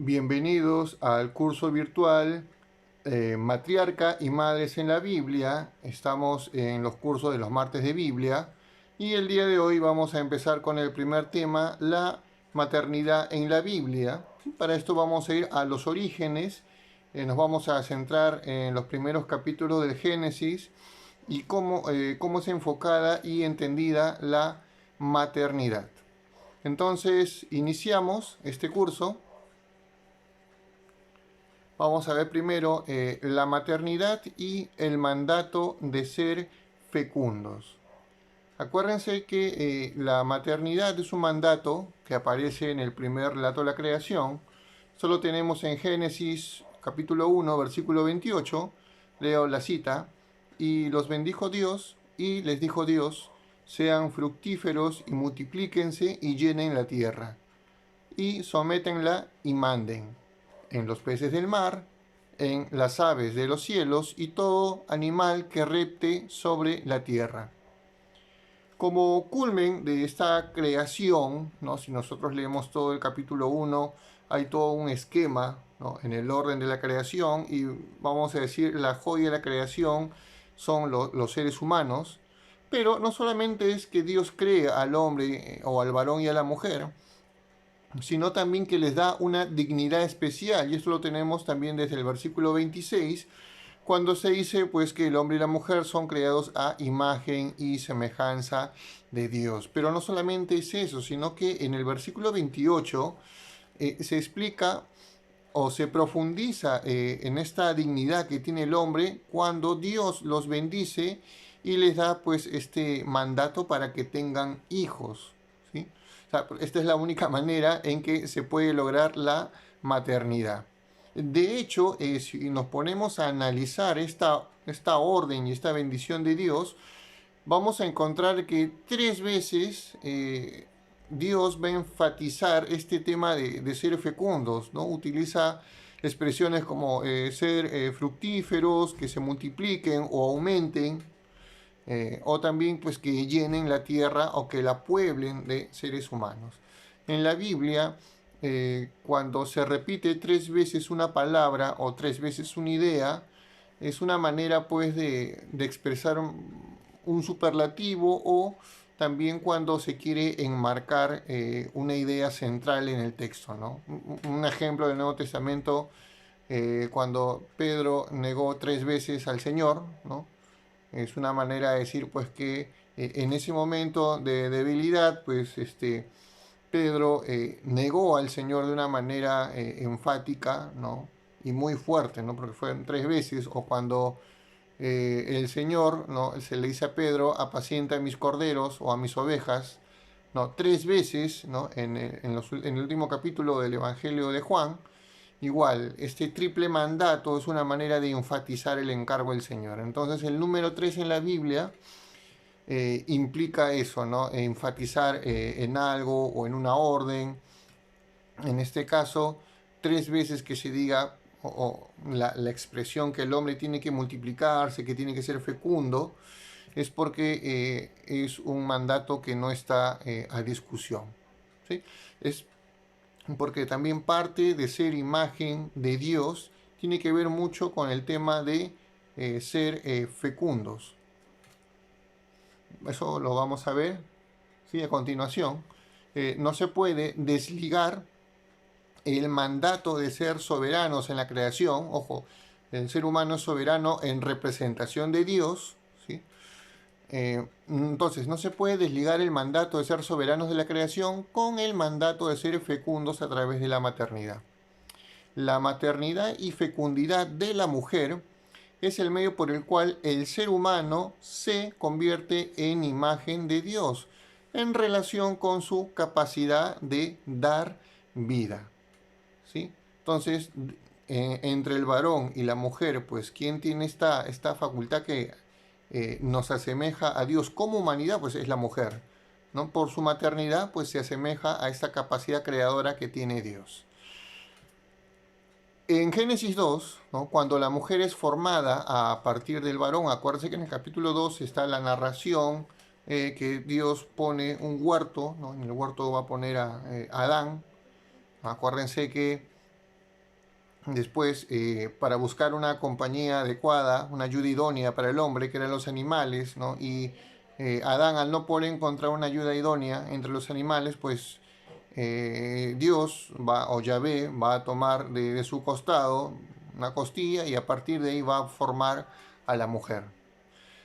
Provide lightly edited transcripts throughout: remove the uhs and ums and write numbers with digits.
Bienvenidos al curso virtual Matriarca y Madres en la Biblia. Estamos en los cursos de los martes de Biblia y el día de hoy vamos a empezar con el primer tema, la maternidad en la Biblia. Para esto vamos a ir a los orígenes, nos vamos a centrar en los primeros capítulos del Génesis y cómo es enfocada y entendida la maternidad. Entonces, iniciamos este curso. Vamos a ver primero la maternidad y el mandato de ser fecundos. Acuérdense que la maternidad es un mandato que aparece en el primer relato de la creación. Solo tenemos en Génesis capítulo 1, versículo 28, leo la cita, y los bendijo Dios y les dijo Dios, sean fructíferos y multiplíquense y llenen la tierra, y sométenla y manden en los peces del mar, en las aves de los cielos y todo animal que repte sobre la tierra. Como culmen de esta creación, ¿no? Si nosotros leemos todo el capítulo 1, hay todo un esquema, ¿no? En el orden de la creación, y vamos a decir, la joya de la creación son los seres humanos, pero no solamente es que Dios crea al hombre o al varón y a la mujer, sino también que les da una dignidad especial, y esto lo tenemos también desde el versículo 26, cuando se dice pues que el hombre y la mujer son creados a imagen y semejanza de Dios. Pero no solamente es eso, sino que en el versículo 28 se explica o se profundiza en esta dignidad que tiene el hombre cuando Dios los bendice y les da pues este mandato para que tengan hijos, ¿sí? O sea, esta es la única manera en que se puede lograr la maternidad. De hecho, si nos ponemos a analizar esta orden y esta bendición de Dios, vamos a encontrar que 3 veces Dios va a enfatizar este tema de ser fecundos, ¿no? Utiliza expresiones como ser fructíferos, que se multipliquen o aumenten, o también pues que llenen la tierra o que la pueblen de seres humanos. En la Biblia, cuando se repite 3 veces una palabra o 3 veces una idea, es una manera pues de expresar un superlativo, o también cuando se quiere enmarcar una idea central en el texto, ¿no? Un ejemplo del Nuevo Testamento, cuando Pedro negó 3 veces al Señor, ¿no? Es una manera de decir pues que en ese momento de debilidad, pues Pedro negó al Señor de una manera enfática, ¿no? Y muy fuerte, ¿no? Porque fueron 3 veces. O cuando el Señor, ¿no? Se le dice a Pedro, apacienta a mis corderos o a mis ovejas, ¿no? 3 veces, ¿no? En el último capítulo del Evangelio de Juan. Igual, este triple mandato es una manera de enfatizar el encargo del Señor. Entonces el número 3 en la Biblia implica eso, ¿no? Enfatizar en algo o en una orden. En este caso, 3 veces que se diga o la expresión que el hombre tiene que multiplicarse, que tiene que ser fecundo, es porque es un mandato que no está a discusión, ¿sí? Es porque también parte de ser imagen de Dios tiene que ver mucho con el tema de ser fecundos. Eso lo vamos a ver, ¿sí? A continuación. No se puede desligar el mandato de ser soberanos en la creación. Ojo, el ser humano es soberano en representación de Dios, ¿sí? Entonces, no se puede desligar el mandato de ser soberanos de la creación con el mandato de ser fecundos a través de la maternidad. La maternidad y fecundidad de la mujer es el medio por el cual el ser humano se convierte en imagen de Dios en relación con su capacidad de dar vida, ¿sí? Entonces, entre el varón y la mujer, pues, ¿quién tiene esta facultad que nos asemeja a Dios como humanidad? Pues es la mujer, ¿no? Por su maternidad, pues se asemeja a esta capacidad creadora que tiene Dios. En Génesis 2, ¿no? Cuando la mujer es formada a partir del varón, acuérdense que en el capítulo 2 está la narración que Dios pone un huerto, ¿no? En el huerto va a poner a Adán. Acuérdense que Después, para buscar una compañía adecuada, una ayuda idónea para el hombre, que eran los animales, ¿no? Y Adán, al no poder encontrar una ayuda idónea entre los animales, pues Dios va, o Yahvé va a tomar de su costado una costilla y a partir de ahí va a formar a la mujer.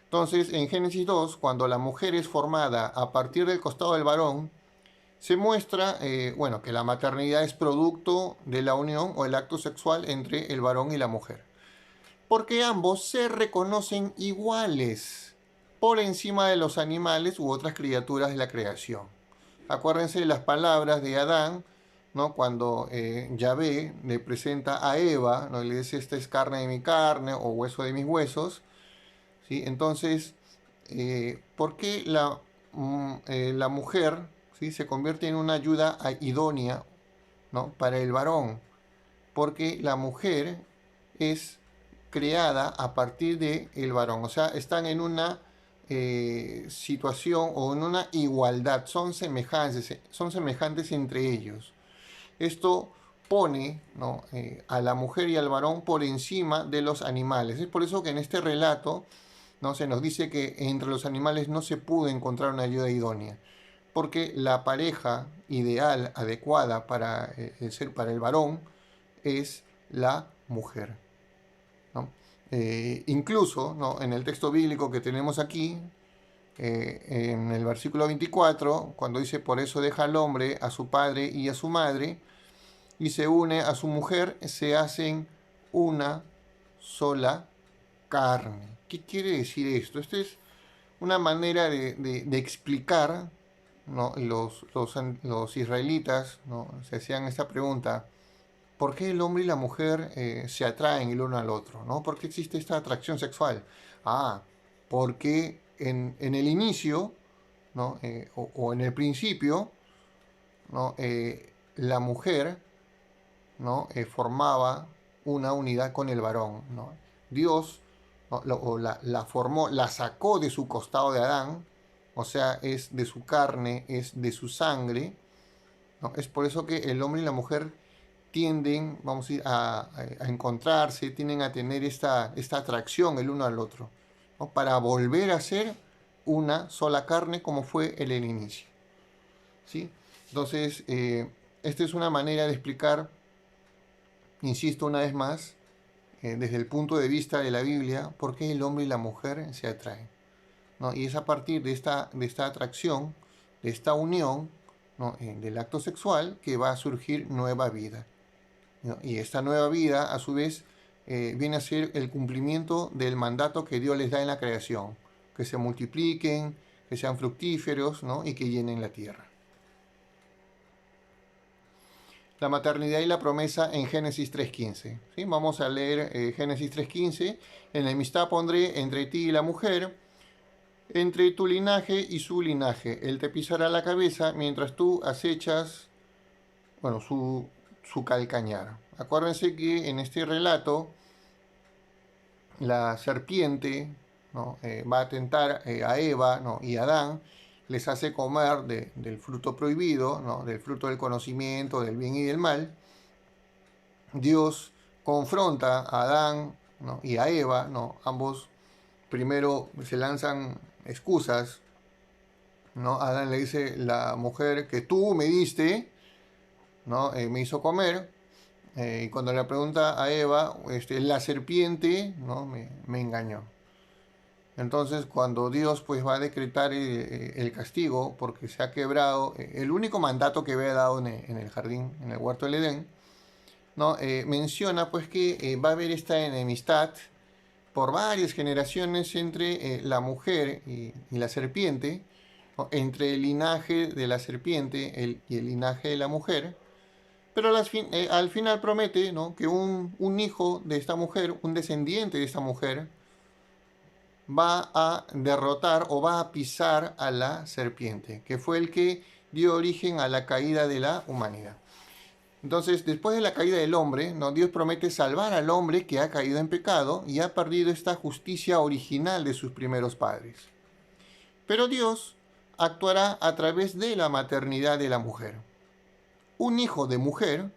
Entonces, en Génesis 2, cuando la mujer es formada a partir del costado del varón, se muestra, bueno, que la maternidad es producto de la unión o el acto sexual entre el varón y la mujer. Porque ambos se reconocen iguales por encima de los animales u otras criaturas de la creación. Acuérdense de las palabras de Adán, ¿no? Cuando Yahvé le presenta a Eva, ¿no? Le dice, esta es carne de mi carne o hueso de mis huesos. ¿Sí? Entonces, ¿por qué la mujer, ¿sí?, se convierte en una ayuda idónea, ¿no?, para el varón? Porque la mujer es creada a partir del varón, o sea, están en una situación o en una igualdad, son semejantes entre ellos. Esto pone, ¿no?, a la mujer y al varón por encima de los animales. Es por eso que en este relato, ¿no?, se nos dice que entre los animales no se pudo encontrar una ayuda idónea, porque la pareja ideal, adecuada para el varón, es la mujer, ¿no? Incluso, ¿no?, en el texto bíblico que tenemos aquí, en el versículo 24, cuando dice, por eso deja al hombre a su padre y a su madre, y se une a su mujer, se hacen una sola carne. ¿Qué quiere decir esto? Esto es una manera de explicar, ¿no? Los israelitas, ¿no?, se hacían esta pregunta: ¿por qué el hombre y la mujer se atraen el uno al otro? ¿No? ¿Por qué existe esta atracción sexual? Ah, porque en el inicio, ¿no?, o en el principio, ¿no?, la mujer, ¿no?, formaba una unidad con el varón, ¿no? Dios, ¿no?, la formó, la sacó de su costado de Adán, o sea, es de su carne, es de su sangre, ¿no? Es por eso que el hombre y la mujer tienden, vamos a ir a encontrarse, tienden a tener esta atracción el uno al otro, ¿no?, para volver a ser una sola carne como fue en el inicio, ¿sí? Entonces, esta es una manera de explicar, insisto una vez más, desde el punto de vista de la Biblia, por qué el hombre y la mujer se atraen, ¿no? Y es a partir de esta atracción, de esta unión, ¿no?, del acto sexual, que va a surgir nueva vida, ¿no? Y esta nueva vida, a su vez, viene a ser el cumplimiento del mandato que Dios les da en la creación: que se multipliquen, que sean fructíferos, ¿no?, y que llenen la tierra. La maternidad y la promesa en Génesis 3.15. ¿Sí? Vamos a leer Génesis 3.15. Enemistad pondré entre ti y la mujer, entre tu linaje y su linaje. Él te pisará la cabeza mientras tú acechas, bueno, su calcañar. Acuérdense que en este relato la serpiente, ¿no?, va a tentar a Eva, ¿no?, y a Adán, les hace comer del fruto prohibido, ¿no?, del fruto del conocimiento del bien y del mal. Dios confronta a Adán, ¿no?, y a Eva, ¿no? Ambos primero se lanzan excusas, ¿no? Adán le dice, la mujer que tú me diste, ¿no?, me hizo comer. Y cuando le pregunta a Eva, la serpiente, ¿no?, me engañó. Entonces, cuando Dios pues va a decretar el castigo porque se ha quebrado el único mandato que había dado en el jardín, en el huerto del Edén, ¿no?, menciona pues que va a haber esta enemistad por varias generaciones entre la mujer y la serpiente, ¿no?, entre el linaje de la serpiente y el linaje de la mujer. Pero al final promete, ¿no?, que un hijo de esta mujer, un descendiente de esta mujer, va a derrotar o va a pisar a la serpiente, que fue el que dio origen a la caída de la humanidad. Entonces, después de la caída del hombre, ¿no?, Dios promete salvar al hombre que ha caído en pecado y ha perdido esta justicia original de sus primeros padres. Pero Dios actuará a través de la maternidad de la mujer. Un hijo de mujer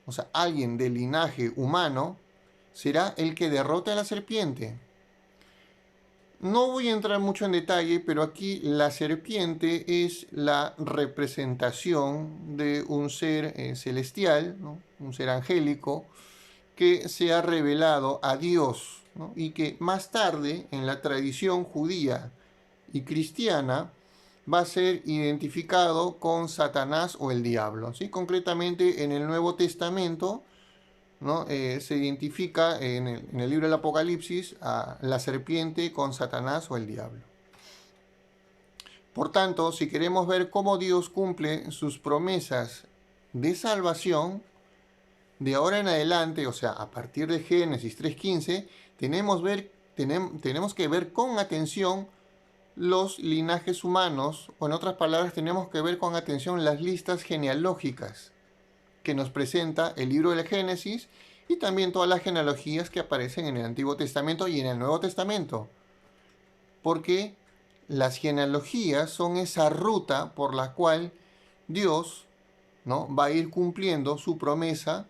o sea, alguien del linaje humano, será el que derrote a la serpiente. No voy a entrar mucho en detalle, pero aquí la serpiente es la representación de un ser celestial, ¿no? Un ser angélico, que se ha revelado a Dios, ¿no? Y que más tarde en la tradición judía y cristiana va a ser identificado con Satanás o el diablo, ¿sí? Concretamente en el Nuevo Testamento, ¿no? Se identifica en el libro del Apocalipsis a la serpiente con Satanás o el diablo. Por tanto, si queremos ver cómo Dios cumple sus promesas de salvación, de ahora en adelante, o sea, a partir de Génesis 3.15, tenemos que ver con atención los linajes humanos, o en otras palabras, tenemos que ver con atención las listas genealógicas que nos presenta el libro del Génesis y también todas las genealogías que aparecen en el Antiguo Testamento y en el Nuevo Testamento. Porque las genealogías son esa ruta por la cual Dios, ¿no?, va a ir cumpliendo su promesa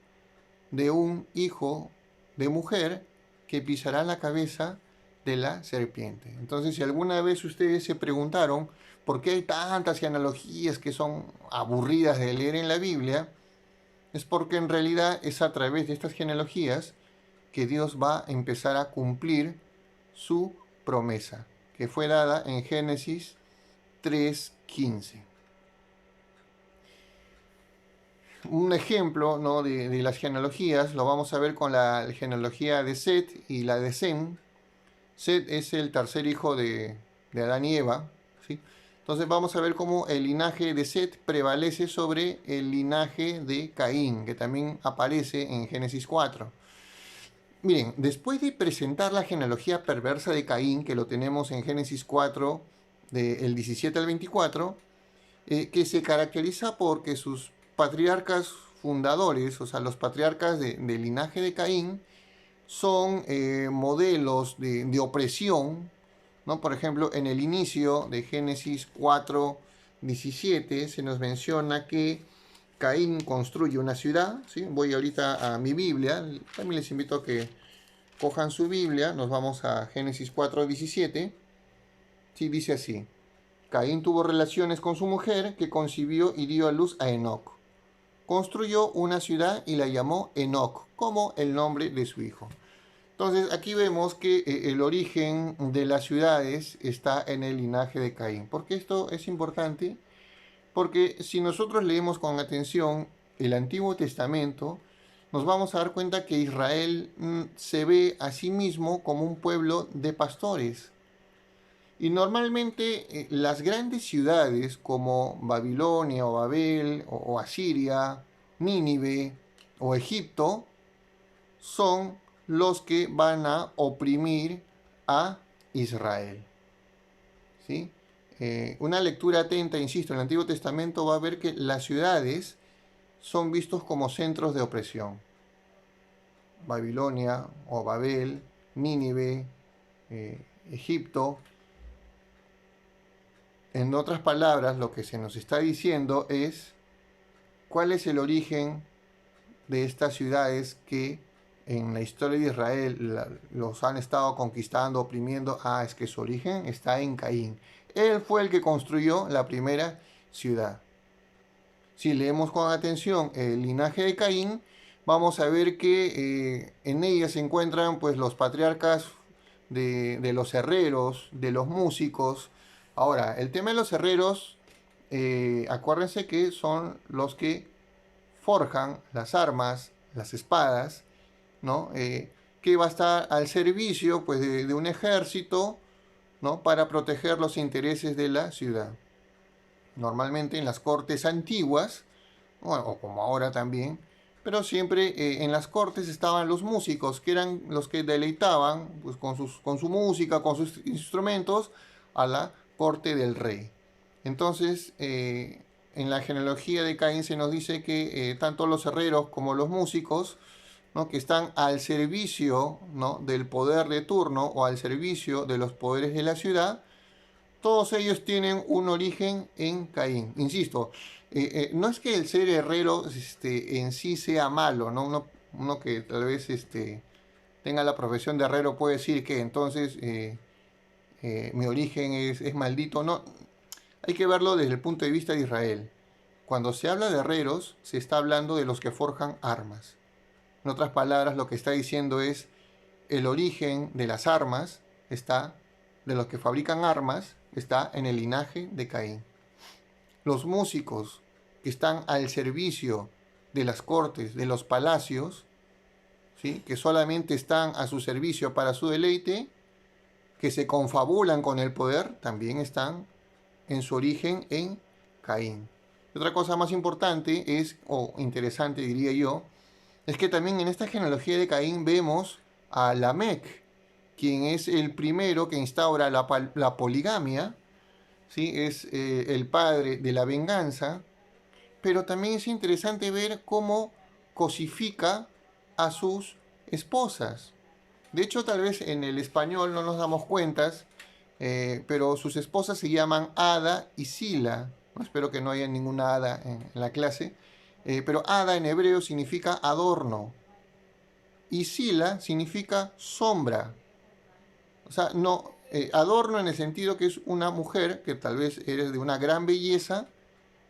de un hijo de mujer que pisará la cabeza de la serpiente. Entonces, si alguna vez ustedes se preguntaron por qué hay tantas genealogías que son aburridas de leer en la Biblia, es porque en realidad es a través de estas genealogías que Dios va a empezar a cumplir su promesa, que fue dada en Génesis 3.15. Un ejemplo, ¿no?, de las genealogías lo vamos a ver con la genealogía de Set y la de Sem. Set es el tercer hijo de Adán y Eva, ¿sí? Entonces vamos a ver cómo el linaje de Set prevalece sobre el linaje de Caín, que también aparece en Génesis 4. Miren, después de presentar la genealogía perversa de Caín, que lo tenemos en Génesis 4, del 17 al 24, que se caracteriza porque sus patriarcas fundadores, o sea, los patriarcas del linaje de Caín, son modelos de opresión, ¿no? Por ejemplo, en el inicio de Génesis 4:17 se nos menciona que Caín construye una ciudad, ¿sí? Voy ahorita a mi Biblia, también les invito a que cojan su Biblia, nos vamos a Génesis 4:17, ¿sí? Dice así: Caín tuvo relaciones con su mujer, que concibió y dio a luz a Enoc. Construyó una ciudad y la llamó Enoc, como el nombre de su hijo. Entonces aquí vemos que el origen de las ciudades está en el linaje de Caín. ¿Por qué esto es importante? Porque si nosotros leemos con atención el Antiguo Testamento, nos vamos a dar cuenta que Israel se ve a sí mismo como un pueblo de pastores. Y normalmente las grandes ciudades como Babilonia o Babel o Asiria, Nínive o Egipto son los que van a oprimir a Israel, ¿sí? Una lectura atenta, insisto, en el Antiguo Testamento va a ver que las ciudades son vistos como centros de opresión. Babilonia o Babel, Nínive, Egipto. En otras palabras, lo que se nos está diciendo es cuál es el origen de estas ciudades que en la historia de Israel los han estado conquistando, oprimiendo. Es que su origen está en Caín. Él fue el que construyó la primera ciudad. Si leemos con atención el linaje de Caín, vamos a ver que en ella se encuentran pues los patriarcas de los herreros, de los músicos. Ahora, el tema de los herreros, acuérdense que son los que forjan las armas, las espadas, ¿no? Que va a estar al servicio pues, de un ejército, ¿no?, para proteger los intereses de la ciudad. Normalmente en las cortes antiguas, bueno, o como ahora también, pero siempre en las cortes estaban los músicos, que eran los que deleitaban pues, con su música, con sus instrumentos, a la corte del rey. Entonces, en la genealogía de Caín se nos dice que tanto los herreros como los músicos, ¿no?, que están al servicio, ¿no?, del poder de turno o al servicio de los poderes de la ciudad, todos ellos tienen un origen en Caín. Insisto, no es que el ser herrero en sí sea malo, ¿no? Uno que tal vez tenga la profesión de herrero puede decir que entonces mi origen es maldito. No, hay que verlo desde el punto de vista de Israel. Cuando se habla de herreros, se está hablando de los que forjan armas. En otras palabras, lo que está diciendo es el origen de las armas está, de los que fabrican armas, está en el linaje de Caín. Los músicos que están al servicio de las cortes, de los palacios, ¿sí? Que solamente están a su servicio para su deleite, que se confabulan con el poder, también están en su origen en Caín. Otra cosa más importante es, o interesante diría yo, es que también en esta genealogía de Caín vemos a Lamec, quien es el primero que instaura la poligamia, ¿sí? Es el padre de la venganza, pero también es interesante ver cómo cosifica a sus esposas. De hecho, tal vez en el español no nos damos cuenta, pero sus esposas se llaman Ada y Sila. No, espero que no haya ninguna Ada en la clase. Pero Ada en hebreo significa adorno y Sila significa sombra. O sea, no, adorno en el sentido que es una mujer que tal vez eres de una gran belleza,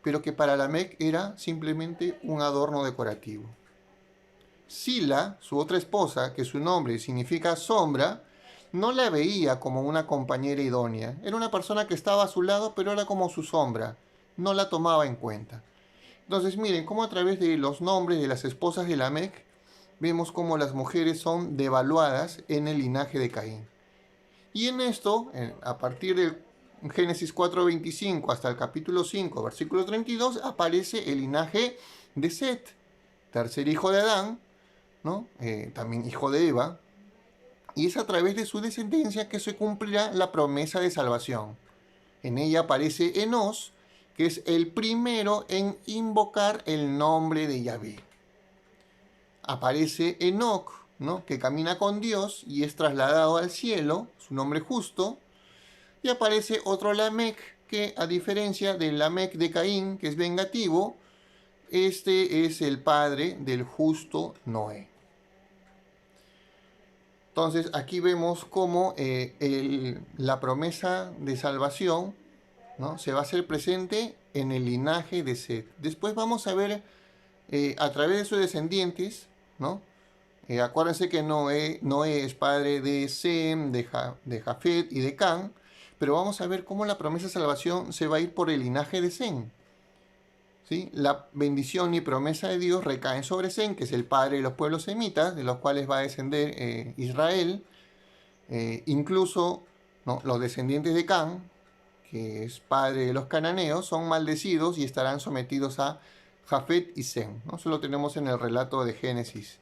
pero que para Lamec era simplemente un adorno decorativo. Sila, su otra esposa, que su nombre significa sombra, no la veía como una compañera idónea. Era una persona que estaba a su lado, pero era como su sombra. No la tomaba en cuenta. Entonces miren cómo a través de los nombres de las esposas de Lamec vemos cómo las mujeres son devaluadas en el linaje de Caín. Y en esto, a partir del Génesis 4:25 hasta el capítulo 5, versículo 32, aparece el linaje de Set, tercer hijo de Adán, ¿no? También hijo de Eva, y es a través de su descendencia que se cumplirá la promesa de salvación. En ella aparece Enos, que es el primero en invocar el nombre de Yahvé. Aparece Enoc, ¿no? Que camina con Dios y es trasladado al cielo, su nombre justo. Y aparece otro Lamec, que a diferencia del Lamec de Caín, que es vengativo, este es el padre del justo Noé. Entonces aquí vemos cómo la promesa de salvación, ¿no? Se va a hacer presente en el linaje de Set. Después vamos a ver a través de sus descendientes, ¿no? Acuérdense que Noé es padre de Sem, de Jafet y de Can, pero vamos a ver cómo la promesa de salvación se va a ir por el linaje de Sem. ¿Sí? La bendición y promesa de Dios recaen sobre Sem, que es el padre de los pueblos semitas, de los cuales va a descender Israel. Incluso, ¿no? Los descendientes de Can, que es padre de los cananeos, son maldecidos y estarán sometidos a Jafet y Sem, ¿no? Eso lo tenemos en el relato de Génesis.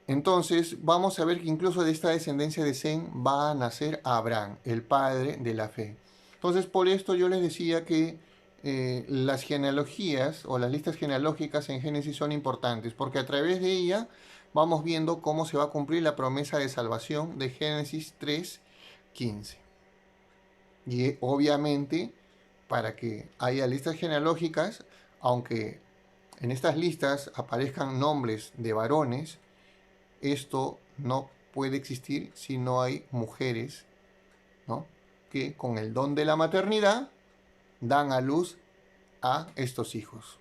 Entonces vamos a ver que incluso de esta descendencia de Sem va a nacer Abraham, el padre de la fe. Entonces por esto yo les decía que las genealogías o las listas genealógicas en Génesis son importantes, porque a través de ella vamos viendo cómo se va a cumplir la promesa de salvación de Génesis 3:15. Y obviamente, para que haya listas genealógicas, aunque en estas listas aparezcan nombres de varones, esto no puede existir si no hay mujeres, ¿no? Que con el don de la maternidad dan a luz a estos hijos.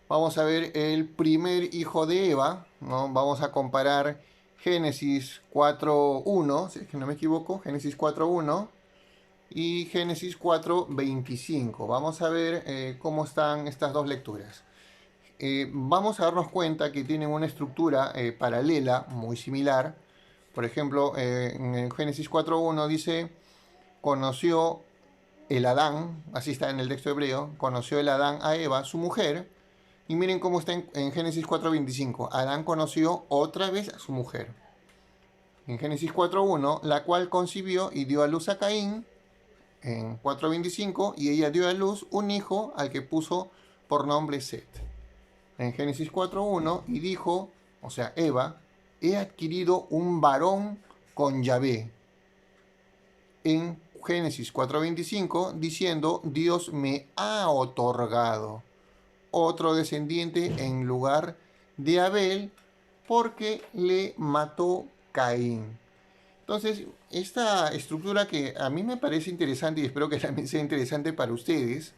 Vamos a ver el primer hijo de Eva, ¿no? Vamos a comparar Génesis 4:1, si es que no me equivoco, Génesis 4:1 y Génesis 4:25. Vamos a ver cómo están estas dos lecturas. Vamos a darnos cuenta que tienen una estructura paralela muy similar. Por ejemplo, en Génesis 4:1 dice, conoció el Adán, así está en el texto hebreo, conoció el Adán a Eva, su mujer, y miren cómo está en Génesis 4:25. Adán conoció otra vez a su mujer. En Génesis 4:1, la cual concibió y dio a luz a Caín, en 4:25, y ella dio a luz un hijo al que puso por nombre Set. En Génesis 4:1, y dijo, o sea, Eva, he adquirido un varón con Yahvé. En Génesis 4:25 diciendo, Dios me ha otorgado otro descendiente en lugar de Abel porque le mató Caín. Entonces, esta estructura que a mí me parece interesante y espero que también sea interesante para ustedes,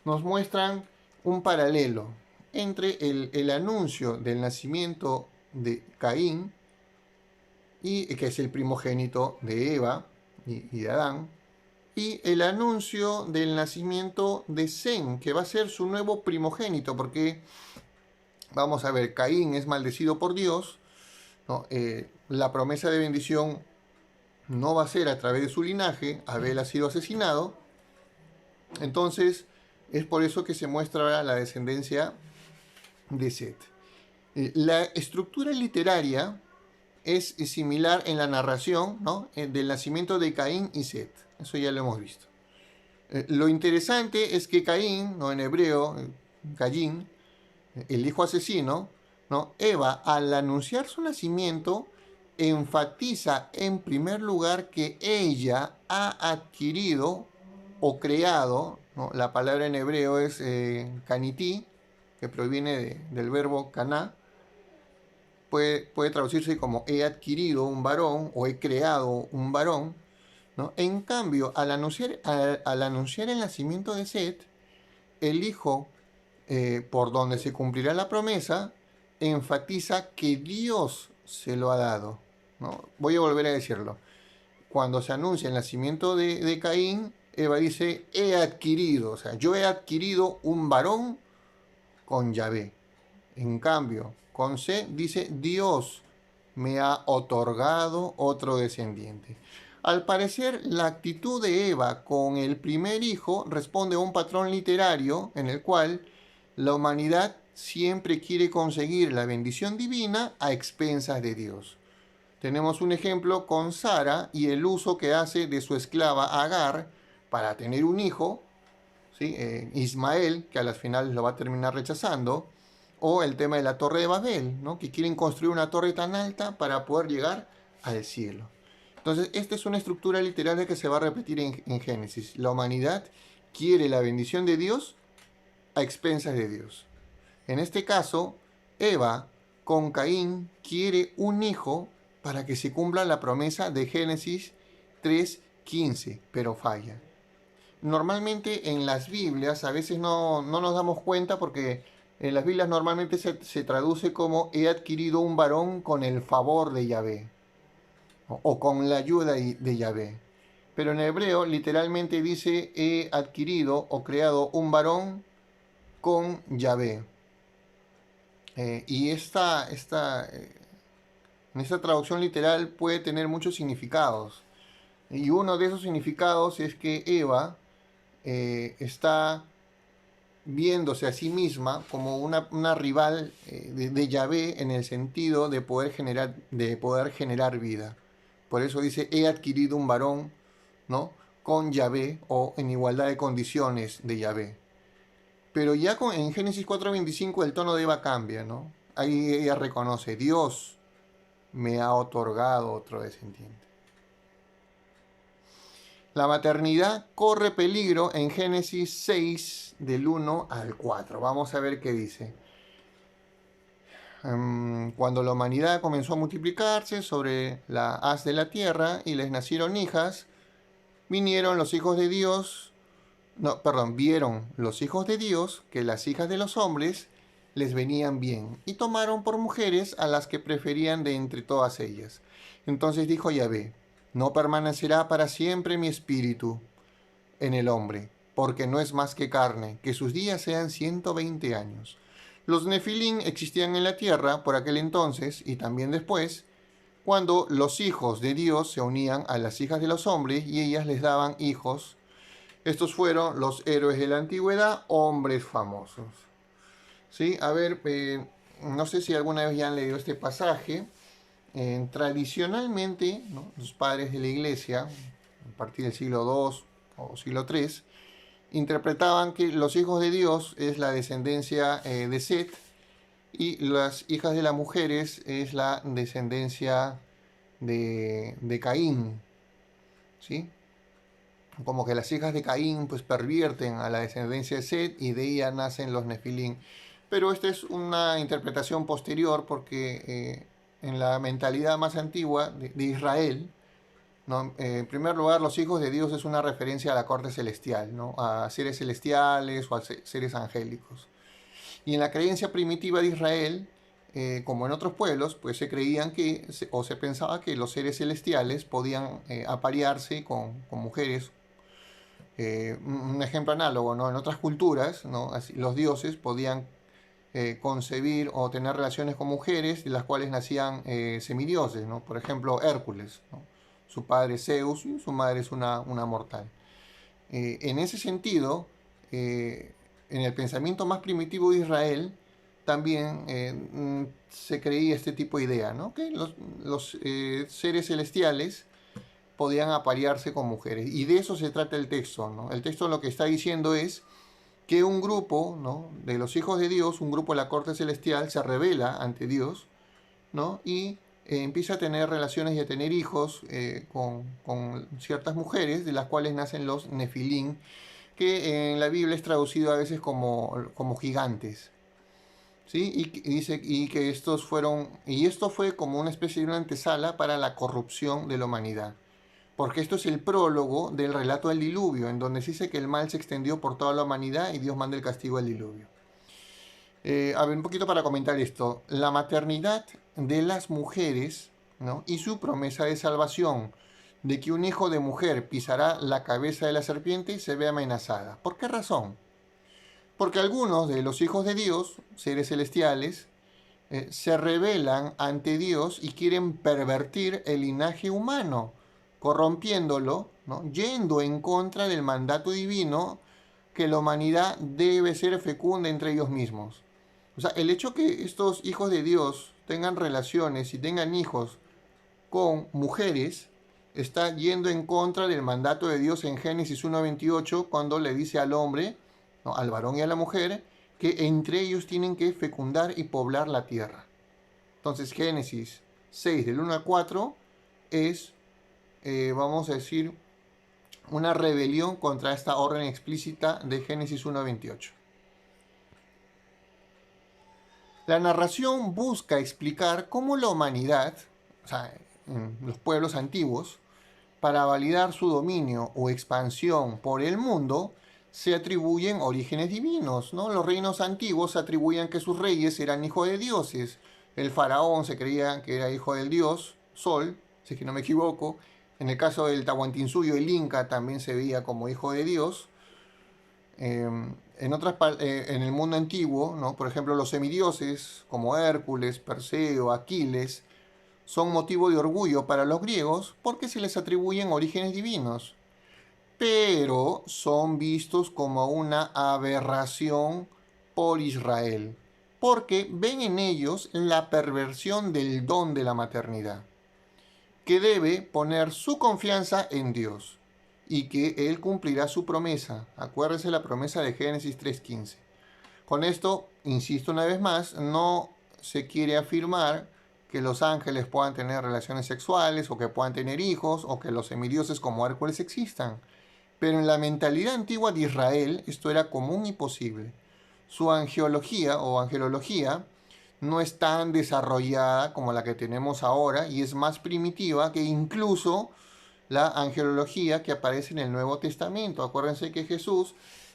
nos muestran un paralelo entre el anuncio del nacimiento de Caín, y que es el primogénito de Eva y de Adán, y el anuncio del nacimiento de Sem, que va a ser su nuevo primogénito, porque vamos a ver, Caín es maldecido por Dios, ¿no? La promesa de bendición no va a ser a través de su linaje, Abel ha sido asesinado, entonces es por eso que se muestra la descendencia de Set. La estructura literaria es similar en la narración, ¿no? Del nacimiento de Caín y Set. Eso ya lo hemos visto. Lo interesante es que Caín, ¿no? En hebreo, Caín, el hijo asesino, ¿no? Eva, al anunciar su nacimiento, enfatiza en primer lugar que ella ha adquirido o creado, ¿no? La palabra en hebreo es kaniti, que proviene del verbo kaná, puede traducirse como he adquirido un varón o he creado un varón, ¿no? En cambio, al anunciar el nacimiento de Set, el hijo por donde se cumplirá la promesa, enfatiza que Dios se lo ha dado, ¿no? Voy a volver a decirlo. Cuando se anuncia el nacimiento de Caín, Eva dice, he adquirido, o sea, yo he adquirido un varón con Yahvé. En cambio, con C dice, Dios me ha otorgado otro descendiente. Al parecer, la actitud de Eva con el primer hijo responde a un patrón literario en el cual la humanidad siempre quiere conseguir la bendición divina a expensas de Dios. Tenemos un ejemplo con Sara y el uso que hace de su esclava Agar para tener un hijo, ¿sí? Ismael, que a las finales lo va a terminar rechazando, o el tema de la torre de Babel, ¿no? Que quieren construir una torre tan alta para poder llegar al cielo. Entonces, esta es una estructura literaria que se va a repetir en Génesis. La humanidad quiere la bendición de Dios a expensas de Dios. En este caso, Eva con Caín quiere un hijo para que se cumpla la promesa de Génesis 3:15, pero falla. Normalmente en las Biblias a veces no nos damos cuenta porque en las Biblias normalmente se traduce como he adquirido un varón con el favor de Yahvé o con la ayuda de Yahvé. Pero en hebreo literalmente dice he adquirido o creado un varón con Yahvé. Y en esta traducción literal puede tener muchos significados. Y uno de esos significados es que Eva está viéndose a sí misma como una rival de Yahvé en el sentido de poder generar vida. Por eso dice, he adquirido un varón, ¿no? Con Yahvé o en igualdad de condiciones de Yahvé. Pero ya en Génesis 4:25 el tono de Eva cambia, ¿no? Ahí ella reconoce, Dios me ha otorgado otro descendiente. La maternidad corre peligro en Génesis 6, del 1 al 4. Vamos a ver qué dice. Cuando la humanidad comenzó a multiplicarse sobre la haz de la tierra y les nacieron hijas, vinieron los hijos de Dios, vieron los hijos de Dios que las hijas de los hombres les venían bien y tomaron por mujeres a las que preferían de entre todas ellas. Entonces dijo Yahvé, no permanecerá para siempre mi espíritu en el hombre, porque no es más que carne, que sus días sean 120 años. Los nefilín existían en la tierra por aquel entonces y también después, cuando los hijos de Dios se unían a las hijas de los hombres y ellas les daban hijos. Estos fueron los héroes de la antigüedad, hombres famosos. ¿Sí? A ver, no sé si alguna vez ya han leído este pasaje. Tradicionalmente, ¿no? Los padres de la iglesia, a partir del siglo II o siglo III, interpretaban que los hijos de Dios es la descendencia de Set y las hijas de las mujeres es la descendencia de Caín, ¿sí? como que las hijas de Caín pues pervierten a la descendencia de Set y de ella nacen los Nefilim. Pero esta es una interpretación posterior porque en la mentalidad más antigua de Israel, ¿no? En primer lugar, los hijos de Dios es una referencia a la corte celestial, ¿no? A seres celestiales o a seres angélicos. Y en la creencia primitiva de Israel, como en otros pueblos, pues se creían que, o se pensaba que los seres celestiales podían aparearse con mujeres. Un ejemplo análogo, ¿no? En otras culturas, ¿no? Así, los dioses podían concebir o tener relaciones con mujeres de las cuales nacían semidioses, ¿no? Por ejemplo, Hércules, ¿no? Su padre es Zeus y su madre es una mortal. En ese sentido, en el pensamiento más primitivo de Israel, también se creía este tipo de idea, ¿no? Que los seres celestiales podían aparearse con mujeres. Y de eso se trata el texto, ¿no? El texto lo que está diciendo es que un grupo, ¿no? De los hijos de Dios, un grupo de la corte celestial, se revela ante Dios, ¿no? Y empieza a tener relaciones y a tener hijos con ciertas mujeres, de las cuales nacen los Nefilim, que en la Biblia es traducido a veces como gigantes. ¿Sí? Y dice y que estos fueron, y esto fue como una especie de una antesala para la corrupción de la humanidad. Porque esto es el prólogo del relato del diluvio, en donde se dice que el mal se extendió por toda la humanidad y Dios manda el castigo del diluvio. A ver, un poquito para comentar esto. La maternidad de las mujeres, ¿no? Y su promesa de salvación, de que un hijo de mujer pisará la cabeza de la serpiente, se ve amenazada. ¿Por qué razón? Porque algunos de los hijos de Dios, seres celestiales, se rebelan ante Dios y quieren pervertir el linaje humano, corrompiéndolo, ¿no? Yendo en contra del mandato divino que la humanidad debe ser fecunda entre ellos mismos. O sea, el hecho que estos hijos de Dios tengan relaciones y tengan hijos con mujeres está yendo en contra del mandato de Dios en Génesis 1.28 cuando le dice al hombre, ¿no? Al varón y a la mujer, que entre ellos tienen que fecundar y poblar la tierra. Entonces Génesis 6 del 1 al 4 es, vamos a decir, una rebelión contra esta orden explícita de Génesis 1.28. La narración busca explicar cómo la humanidad, o sea, en los pueblos antiguos, para validar su dominio o expansión por el mundo, se atribuyen orígenes divinos, ¿no? Los reinos antiguos atribuían que sus reyes eran hijos de dioses. El faraón se creía que era hijo del dios Sol, si es que no me equivoco. En el caso del Tahuantinsuyo, el Inca también se veía como hijo de Dios. En el mundo antiguo, ¿no? Por ejemplo, los semidioses como Hércules, Perseo, Aquiles, son motivo de orgullo para los griegos porque se les atribuyen orígenes divinos, pero son vistos como una aberración por Israel, porque ven en ellos la perversión del don de la maternidad, que debe poner su confianza en Dios y que Él cumplirá su promesa. Acuérdense la promesa de Génesis 3.15. Con esto, insisto una vez más, no se quiere afirmar que los ángeles puedan tener relaciones sexuales o que puedan tener hijos o que los semidioses como Hércules existan. Pero en la mentalidad antigua de Israel esto era común y posible. Su angeología o angelología no es tan desarrollada como la que tenemos ahora y es más primitiva que incluso la angelología que aparece en el Nuevo Testamento. Acuérdense que Jesús,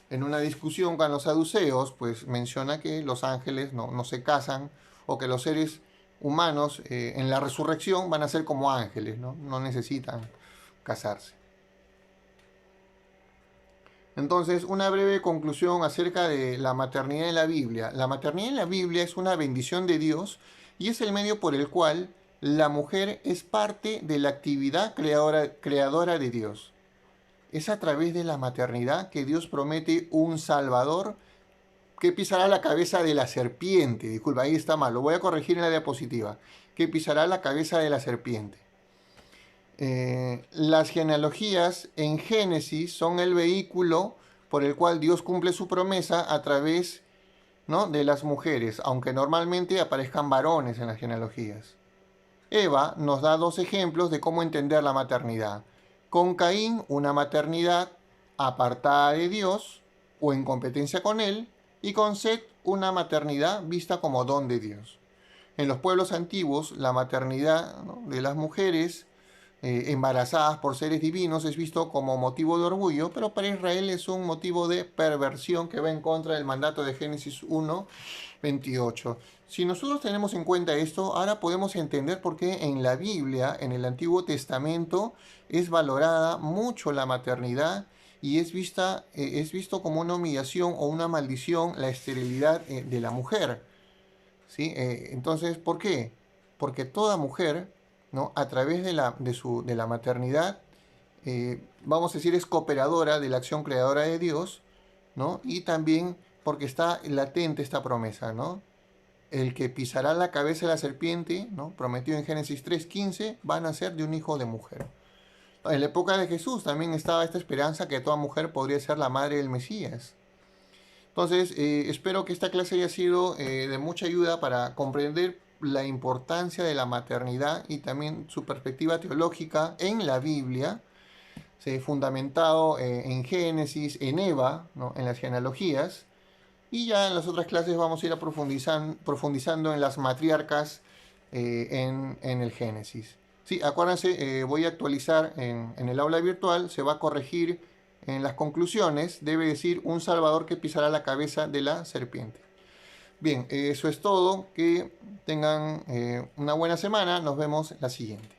en una discusión con los saduceos, pues menciona que los ángeles no se casan o que los seres humanos en la resurrección van a ser como ángeles, no necesitan casarse. Entonces, una breve conclusión acerca de la maternidad en la Biblia. La maternidad en la Biblia es una bendición de Dios y es el medio por el cual la mujer es parte de la actividad creadora de Dios. Es a través de la maternidad que Dios promete un Salvador que pisará la cabeza de la serpiente. Disculpa, ahí está mal, lo voy a corregir en la diapositiva. Que pisará la cabeza de la serpiente. Las genealogías en Génesis son el vehículo por el cual Dios cumple su promesa a través, ¿no?, de las mujeres, aunque normalmente aparezcan varones en las genealogías. Eva nos da dos ejemplos de cómo entender la maternidad. Con Caín, una maternidad apartada de Dios o en competencia con él, y con Set, una maternidad vista como don de Dios. En los pueblos antiguos, la maternidad, ¿no?, de las mujeres embarazadas por seres divinos es visto como motivo de orgullo, pero para Israel es un motivo de perversión que va en contra del mandato de Génesis 1:28. Si nosotros tenemos en cuenta esto, ahora podemos entender por qué en la Biblia, en el Antiguo Testamento, es valorada mucho la maternidad y es visto como una humillación o una maldición la esterilidad de la mujer. ¿Sí? Entonces, ¿por qué? Porque toda mujer, ¿no?, a través de la maternidad, vamos a decir, es cooperadora de la acción creadora de Dios, ¿no? Y también porque está latente esta promesa, ¿no? El que pisará la cabeza de la serpiente, ¿no?, prometido en Génesis 3:15, va a nacer de un hijo de mujer. En la época de Jesús también estaba esta esperanza que toda mujer podría ser la madre del Mesías. Entonces, espero que esta clase haya sido de mucha ayuda para comprender la importancia de la maternidad y también su perspectiva teológica en la Biblia, fundamentado en Génesis, en Eva, ¿no?, en las genealogías. Y ya en las otras clases vamos a ir profundizando en las matriarcas en el Génesis. Sí, acuérdense, voy a actualizar en el aula virtual, se va a corregir en las conclusiones, debe decir un Salvador que pisará la cabeza de la serpiente. Bien, eso es todo, que tengan una buena semana, nos vemos la siguiente.